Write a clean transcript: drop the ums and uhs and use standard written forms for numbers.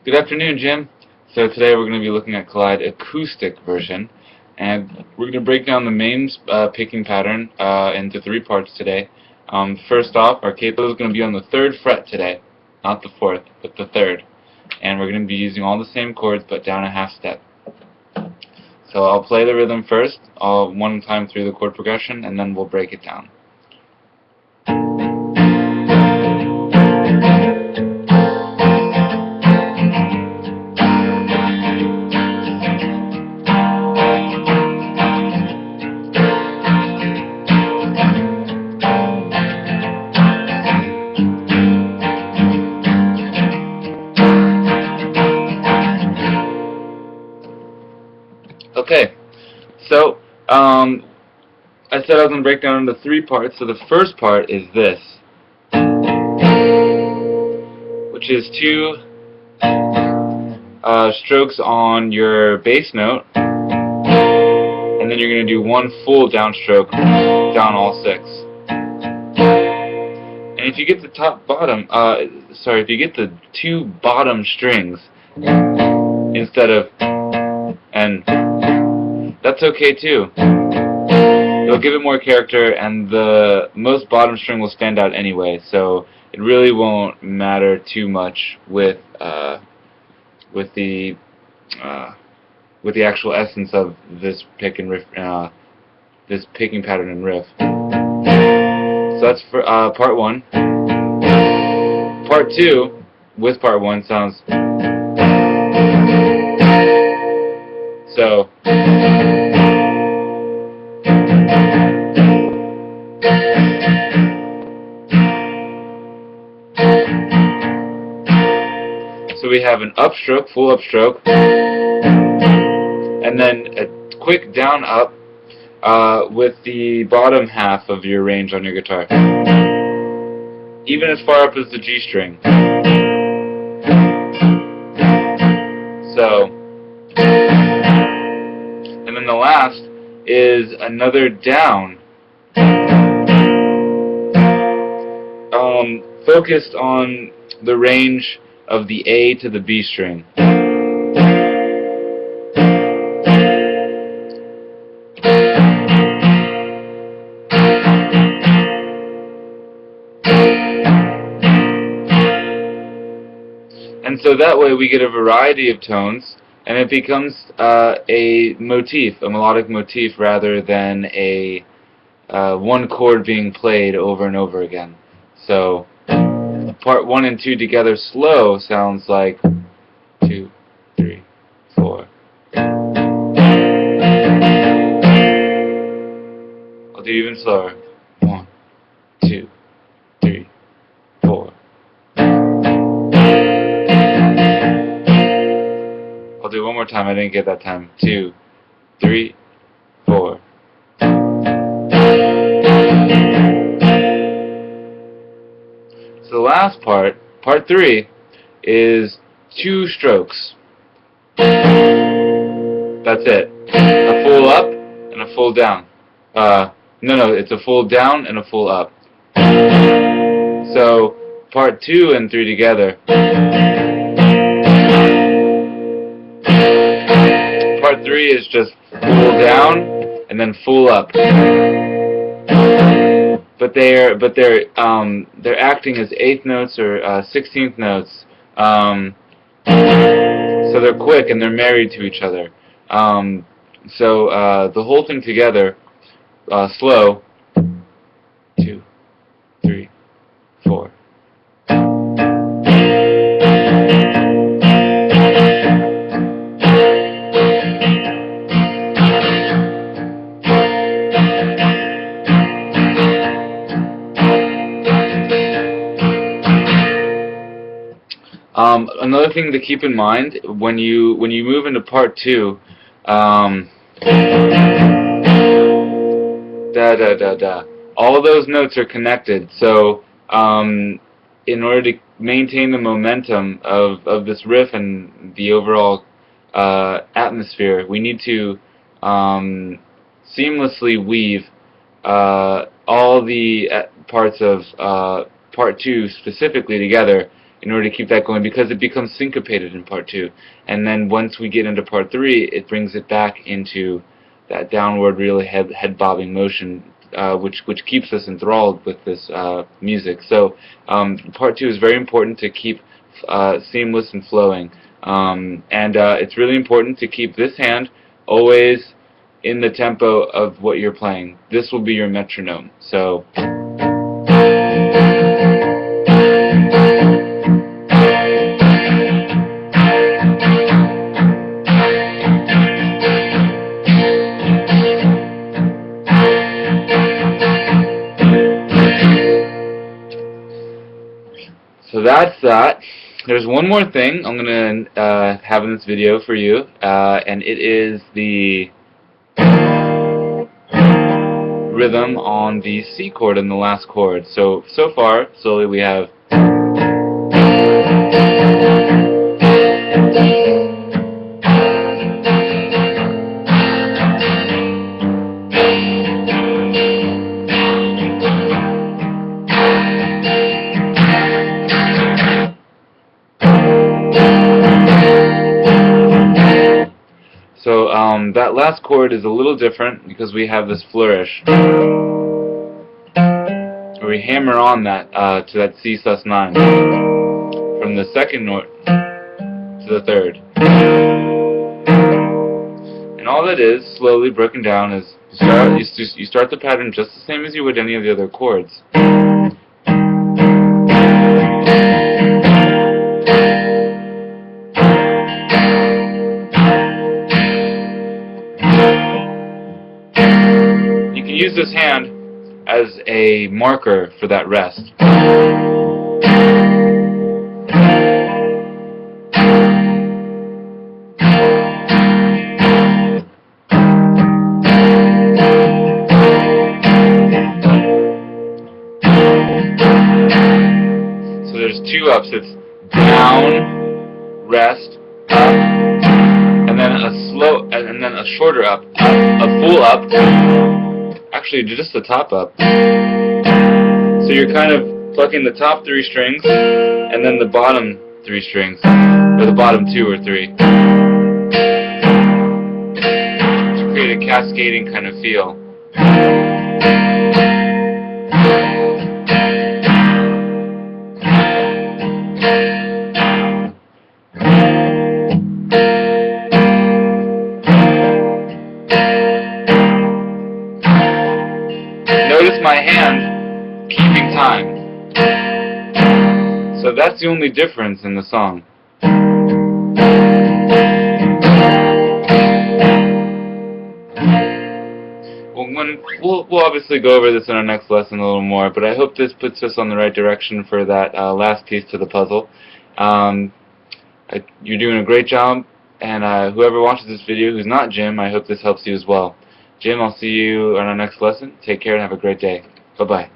Good afternoon, Jim. So today we're going to be looking at Collide Acoustic version, and we're going to break down the main picking pattern into three parts today. First off, our capo is going to be on the 3rd fret today, not the 4th, but the 3rd. And we're going to be using all the same chords but down a half step. So I'll play the rhythm first, one time through the chord progression, and then we'll break it down. Okay, so I said I was going to break down into 3 parts. So the first part is this, which is 2 strokes on your bass note, and then you're going to do 1 full downstroke down all 6. And if you get the if you get the 2 bottom strings instead of and that's okay too. It'll give it more character, and the most bottom string will stand out anyway, so it really won't matter too much with the actual essence of this pick and riff, this picking pattern and riff. So that's for part 1. Part 2 with part 1 sounds so. So we have an upstroke, full upstroke, and then a quick down up with the bottom half of your range on your guitar, even as far up as the G string. So, and then the last is another down, focused on the range of the A to the B string. And so that way we get a variety of tones, and it becomes a motif, a melodic motif, rather than a one chord being played over and over again. So part 1 and 2 together slow sounds like 2, 3, 4. I'll do even slower. 1, 2, 3, 4. I'll do one more time. I didn't get that time. 2, 3, 4. So the last part, part 3, is 2 strokes. That's it. A full up and a full down. No, it's a full down and a full up. So part 2 and 3 together. Part 3 is just full down and then full up. But they're acting as 8th notes or 16th notes, so they're quick and they're married to each other. So the whole thing together, slow, 2, 3, 4. Another thing to keep in mind when you move into part 2, all those notes are connected. So in order to maintain the momentum of this riff and the overall atmosphere, we need to seamlessly weave all the parts of part 2 specifically together in order to keep that going, because it becomes syncopated in part 2. And then once we get into part 3, it brings it back into that downward, really head bobbing motion, which keeps us enthralled with this music. So part 2 is very important to keep seamless and flowing. It's really important to keep this hand always in the tempo of what you're playing. This will be your metronome. So that's that. There's one more thing I'm going to have in this video for you, and it is the rhythm on the C chord in the last chord. So far, slowly we have that last chord is a little different because we have this flourish where we hammer on that to that C sus9 from the second note to the third. And all that is, slowly broken down, is you start the pattern just the same as you would any of the other chords. Use this hand as a marker for that rest. So there's 2 ups. It's down, rest, up, and then a slow, and then a shorter up, a full up. Actually, just the top up. So you're kind of plucking the top 3 strings and then the bottom 3 strings, or the bottom 2 or 3, to create a cascading kind of feel. Notice my hand keeping time. So that's the only difference in the song. We'll obviously go over this in our next lesson a little more, but I hope this puts us on the right direction for that last piece to the puzzle. You're doing a great job, and whoever watches this video who's not Jim, I hope this helps you as well. Jim, I'll see you on our next lesson. Take care and have a great day. Bye-bye.